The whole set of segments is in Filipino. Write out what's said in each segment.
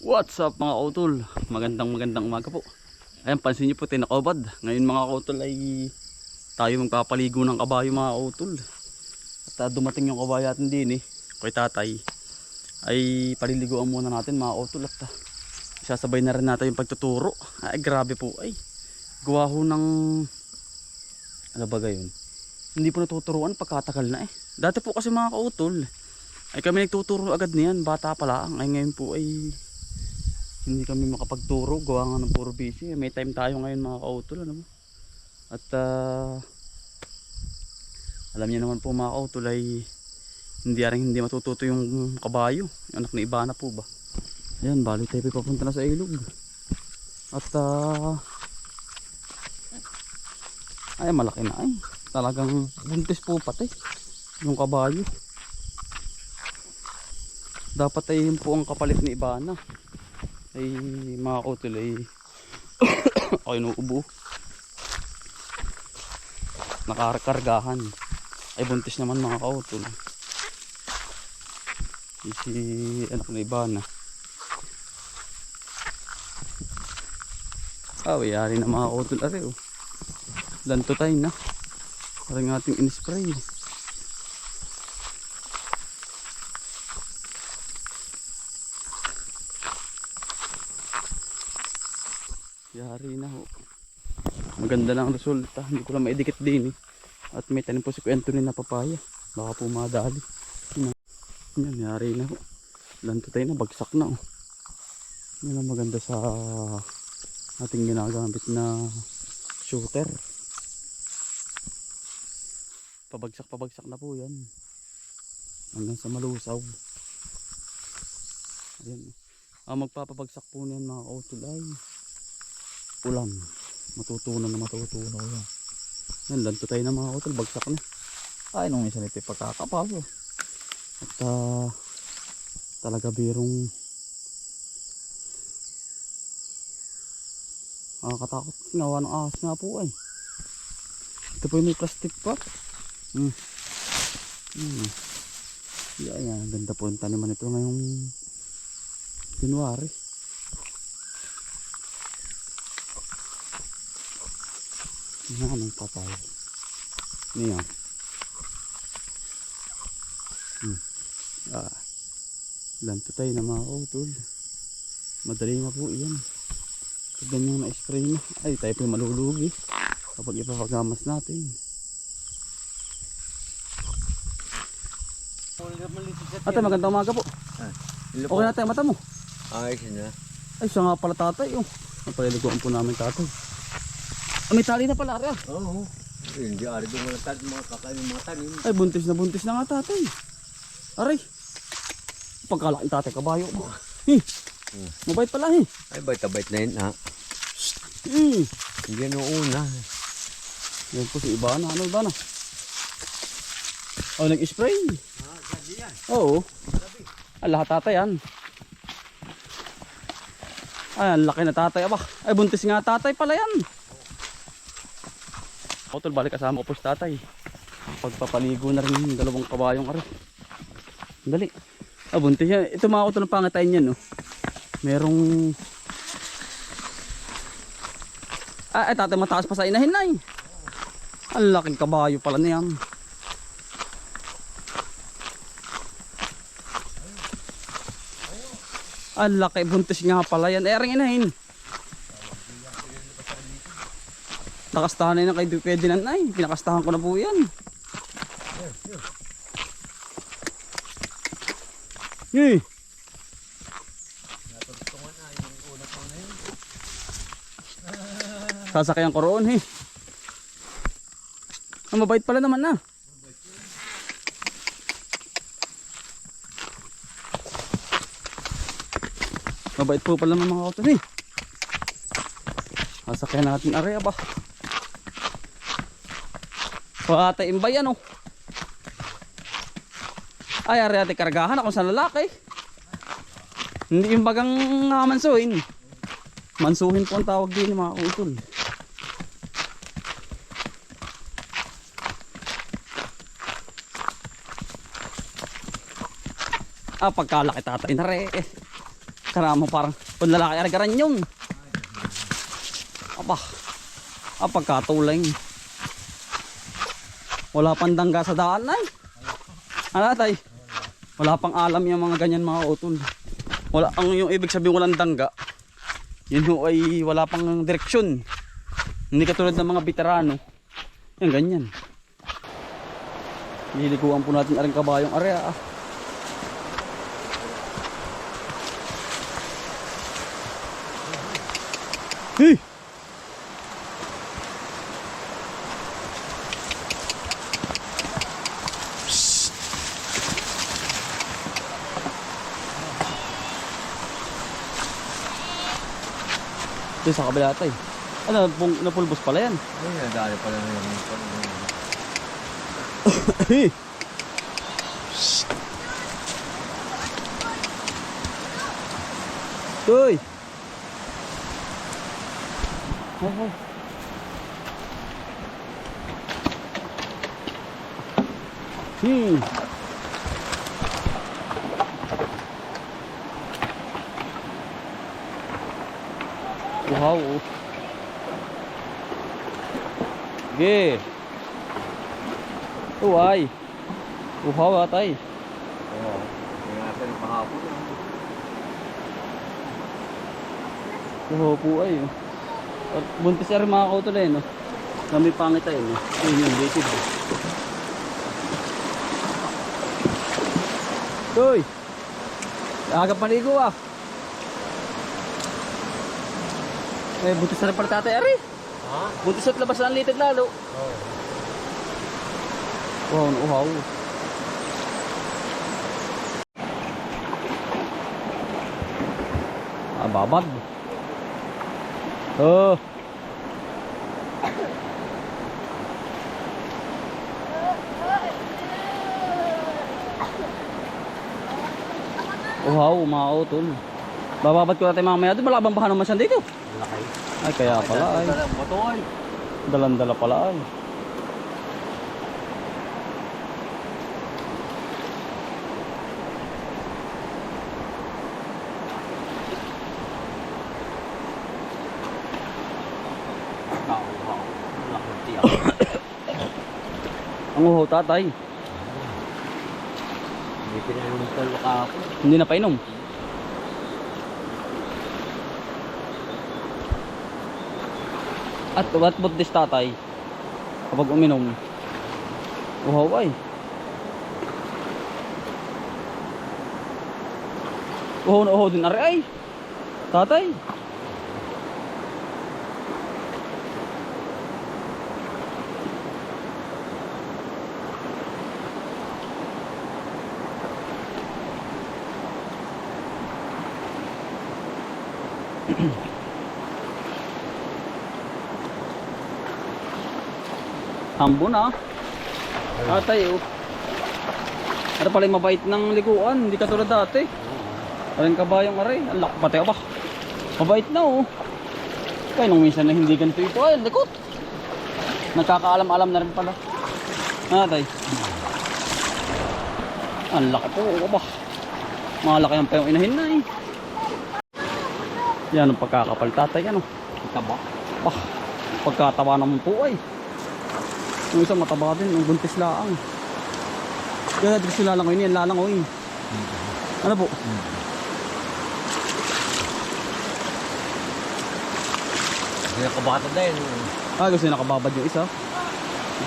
What's up mga kautol? Magandang umaga po. Ayan, pansin niyo po tinakobad. Ngayon mga kautol ay tayo magpapaligo ng kabayo mga kautol. At dumating yung kabayo natin din kay tatay. Ay paliliguan muna natin mga kautol. At isasabay na rin natin yung pagtuturo. Ay grabe po ay. Gawa ho ng ano ba gayon? Hindi po natuturuan pagkatagal na Dati po kasi mga kautol ay kami nagtuturo agad niyan. Bata pa lang. Ay ngayon po ay hindi kami makapagturo, gawa nga ng puro busy. May time tayo ngayon mga kautol, ano mo. At alam niyo naman po mga kautol ay hindi matututo yung kabayo, yung anak ni Ibana po ba. Ayan, bali tayo papunta na sa ilog. At ay malaki na ay. Talagang buntis po pati yung kabayo. Dapat ay yun po ang kapalit ni Ibana. Ay mga kautol ay ako inuubo, nakakargahan ay buntis naman mga kautol. Si anak na iba na yari na mga kautol ari lanto tayo na parang ating in-spray. Yari na ho. Maganda lang ang resulta. Hindi ko lang maidikit din At may tanim po si Kwento na papaya. Baka po madali. Yan, yari na ho. Lanto tayo na, bagsak na Yan ang maganda sa ating ginagamit na shooter. Pabagsak na po yan. Hanggang sa malusaw. Ayan. Ang magpapabagsak po niyan mga kautol ay ulan. Matutunaw yan. Yan, lanto tayo na mga kautol, bagsak na. Ay, nung isa nito pagkakapal At talaga birong nakakatakot. Ginawa ng ahas nga po ay. Ito po yung may plastic pa. Yan, ganda po yung taniman ito ngayong January. Anong patay niya. Lanto tayo na mga kautol. Madali nga po yan. Pag ganyang na-spray na ay tayo po malulugi kapag ipapagamas natin. Ate, magandang umaga po. Okay na tayo mata mo. Ayos na. Ay siya nga pala tatay napaliliguan po namin tatay. May tali na pala rin. Oo. Hindi ari doon mga kakain mga tanim. Ay buntis na nga tatay. Aray. Pagkalaking tatay kabayo mo. Mabait pala Ay bait na yun ha. Hindi na una. Yan po si Ibana. Ano Ibana? Nag-spray. Gabi yan. Oo. Lahat tatay yan. Ay ang laki na tatay Ay buntis nga tatay pala yan. Kautol, balik kasama ko po si tatay. Pagpapaligo na rin yung dalawang kabayong ari. Dali. Buntis yan. Ito mga kautol ng pangatayin yan merong ay tatay mataas pa sa inahin ang laking kabayo pala na yan. Ang laki, buntis nga pala yan. Ring inahin. Nakastahan na yun kay pwede na pinakastahan ko na po yan. Sasakyan ko roon mabait pala naman mabait po pala ng mga kautos sasakyan natin area ba patayin ba yan ay area natin kargahan ako sa lalaki hindi yung bagang mansuhin po ang tawag din mga kautol. Pagkalaki tatay na re Karamo parang panlalaki argaran yung. Aba. Pagkatuling. Wala pang dangga sa daan ay. Ano tay? Wala pang alam yung mga ganyan mga utol. Wala ang yung ibig sabihin walang dangga. Yun ho ay wala pang direksyon. Hindi katulad ng mga veterano. Yan ganyan. Niliguan po natin aring kabayong area. Hey! Ito sa kabila tayo. Ano, napulbos pala yan. Ay, nadali pala na yung Uy! Oh. Wow. Ge. Uy. Wow atay. Oo. Kaya nasa rin pahapon. Wow po ay. At buntis na rin mga kautol eh, no? Kami pangit ay, no? Yun yung dated. Uy! Agad paligo ah! Eh, buntis na rin pala tatay, ari! Ha? Buntis at labas na ang litid lalo. Oo. Wow, wow. Babad. Oh. Wow, mga utol. Bababad ko natin mamaya doon. Malabang bahan naman siya dito. Laki. Ay, kaya pala ay. Motoy. Dalandala pala ay. Ang uho tatay. Hindi pinainom ng talo kahapon. Hindi na painom. At what about this tatay? Kapag uminom, uhaw ay. Uhaw na uhaw din ari ay. Tatay. Hambo na. Tatay oh. Ano pala yung mabait ng liguan, hindi katulad dati. Aring kabayong aray, ang laki pati ba? Mabait na oh. Kaya nung minsan na hindi ganito ito ay likot. Nagkakaalam-alam na rin pala. Tatay. Ang laki po ba? Malaki ang pa yung inahin na eh. Yan ang pagkakapal tatay ano. Taba. Bah, pagkatawa naman po ay. Yung isang mataba din, yung buntis laang. Kaya dito sila lalangoy niyan, lalangoy. Ano po? Hindi nakabata din. Gusto niya nakababad yung isa.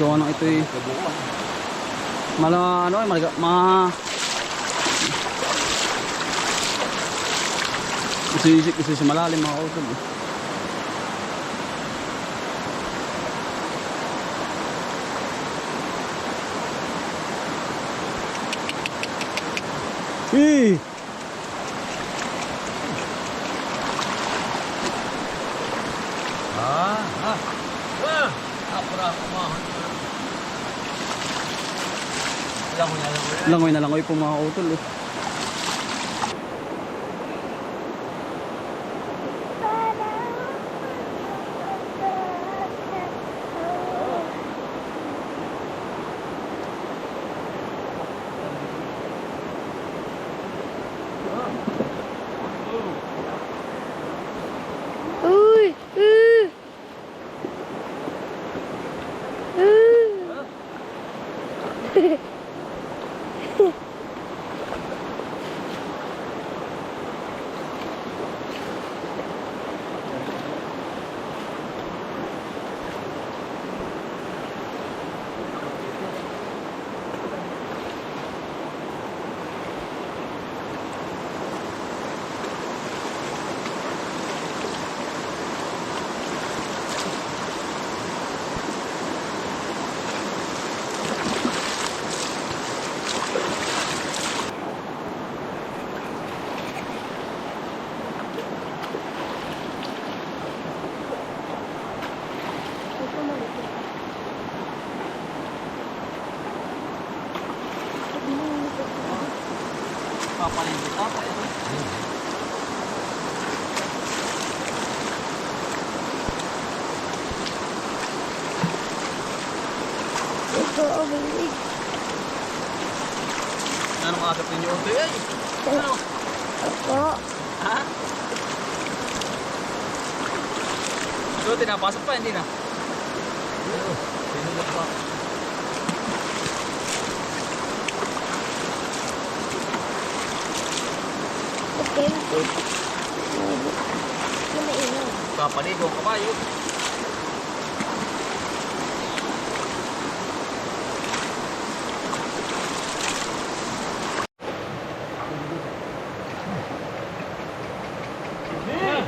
Gawa nang ito eh. Ano eh, Gusto siya malalim mga utol eh. Eh! Langoy na langoy po mga utol eh. Papaligo ka pa ito. Ito, bilig. Anong asap ninyo? Ay! Ano? Ako. Ha? So, tinapasok pa, hindi na? Pinulog pa. Okay, wait. Mainom. Papaligo ang kabayo.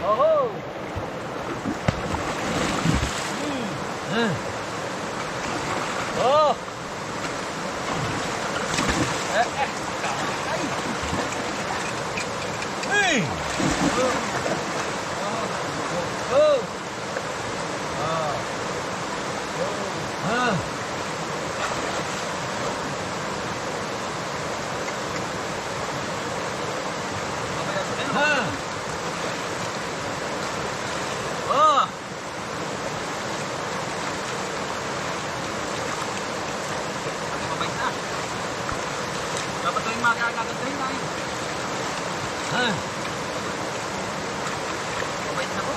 Oh! Oh! Hey! Oh! Oh! Mabait na. Dapat ito yung magagagandahin na eh. Mabait na po.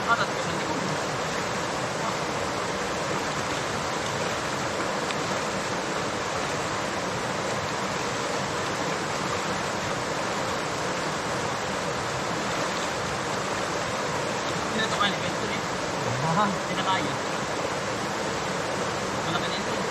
Tatapos ang likod. Sino ito kaya ito eh? Pinakaya. Malaki na ito eh.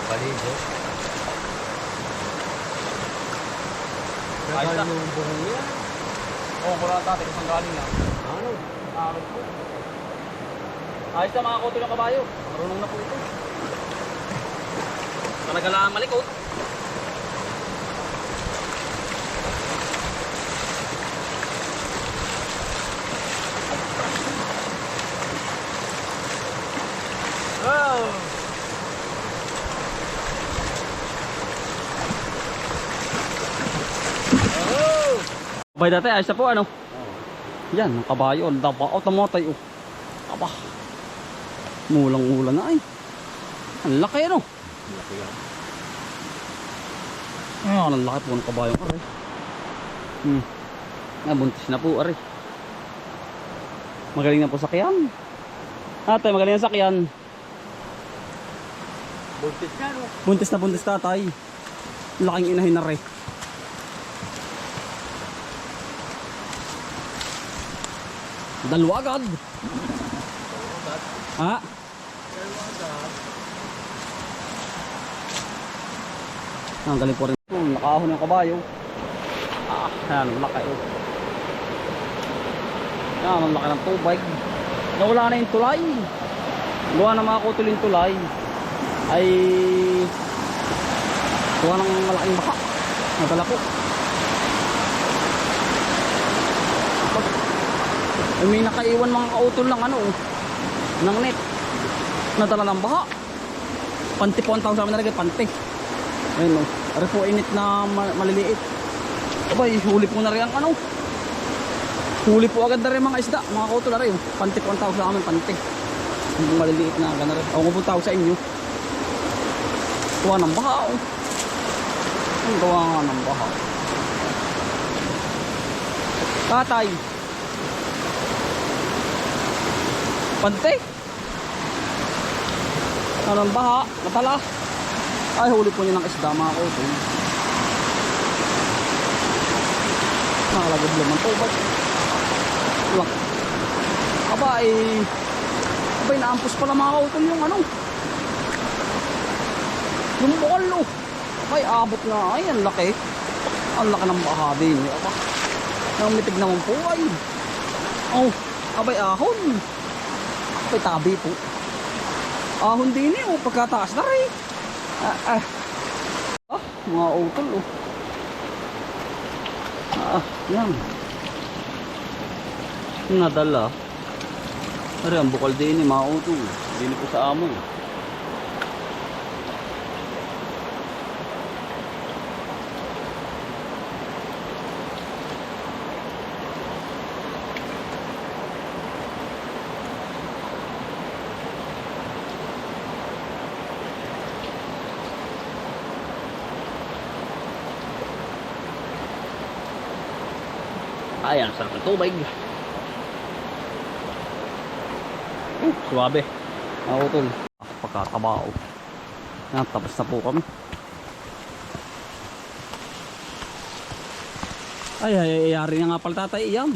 Paligo. Ayos na. Saan yung buhong yan? Oo, wala tatay kung saan galing yan. Ano? Aarot po. Ayos na mga kutol ng kabayo. Marunong na po ito. Talaga lang malikot. Abay dati, ayos na po ano. Yan, ang kabayo. Dapat tamatay oh. Aba. Mulang-mula na ay. Ang laki ano. Laki yan. Ang laki po ng kabayo. Aray. Buntis na po, aray. Magaling na po sakyan. Tatay, magaling na sakyan. Buntis ka, no? Buntis na tatay. Laking inahin na rin. Dalawa agad. Ha? Ang galing po rin. Nakahon yung kabayo. Ayan, ang laki oh. Yan, ang laki ng tubig. Nawala na yung tulay. Gawa na mga kutol yung tulay ay gawa ng malaking baka. Nadala po. Ay, may nakaiwan mga kautol ng ano ng net. Nadala ng baha. Panti po ang tawag sa amin nalagay, panti. Ayun o. Ari po init na maliliit. Abay, huli po na rin ang ano. Huli po agad na rin mga isda. Mga kautol na rin. Panti po ang tawag sa amin, panti. Yung maliliit na gana rin. Ako po tawag sa inyo. Gawa ng baha o. Ang gawa nga ng baha. Tatay. Panti. Anong baha? Natala. Ay, huli po niya ng isda mga kautol. Nakalagod lang ng tubig. Wala. Abay, naampos pala mga kautol yung ano. Yung bukal oh. Abay, abot na. Ay, ang laki. Ang laki ng baha din. Aba, namitig naman po ay. Oh, abay, ahon. Abay, tabi po. Ahon din eh, oh, pagkataas na rin. Mga utol oh. Yan. Nadala. Ari, ang bukal din eh, mga utol. Dini po sa amo. Ayan, sarap ng tubig. Suwabe. Mga utol. Pagkatabao. Tapos na po kami. Ay, yari na nga pala tatay iyan.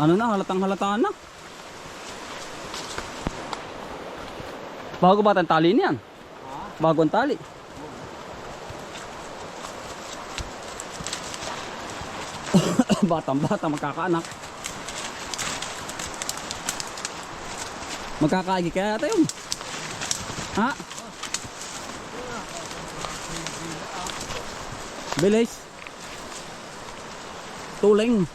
Ano na, halatang halata na. Bago ba ang tali niyan? Bago ang tali. Batang-bata magkakaanak. Magkakaagi kaya tayo. Ha? Bilis. Tuling.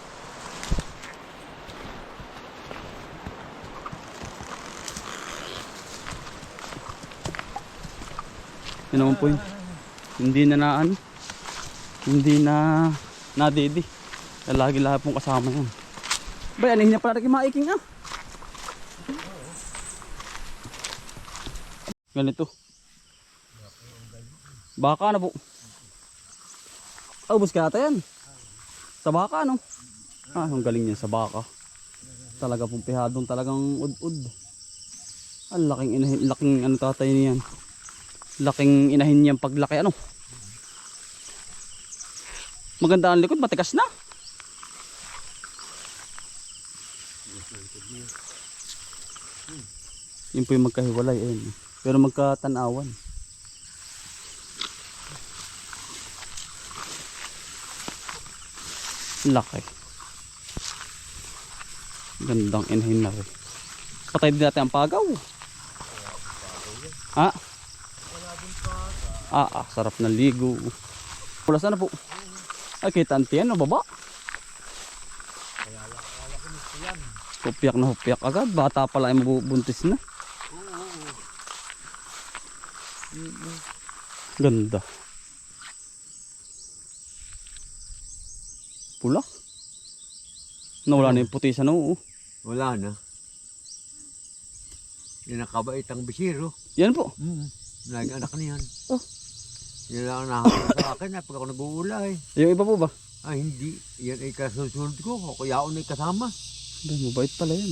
Yan naman po yun. Hindi na naan. Hindi na nadidi. Lagi lahat pong kasama yan. Bay, anihin na pala rin maiking ah. Ganito. Baka na po. Ubus kaya yan. Sa baka no. Ang galing yan sa baka. Talaga pong pihadong talagang ud-ud. Ang laking inahin, laking ano tatay niyan. Laking inahin niyan paglaki ano. Maganda ang likod, matikas na. Yun po yung magkahiwalay ayun. Pero magkatanawan. Laki. Gandang inahin na rin. Patay din natin ang pagaw. Ha? Sarap na ligo. Mula sana po. Ay, kita antiyan, no, baba. Hupiyak na hupiyak agad. Bata pala ay mabubuntis na. Ganda. Pula. Nawala na yung puti sa noo. Wala na. Yan ang kabait ang bisiro. Yan po. Lagi anak niyan. Oh. Yan lang ang nakakita sa akin pag ako nag-uulay. Yung iba po ba? Hindi. Yan ay kasusunod ko. Kaya ako na kasama. Mabait pala yan.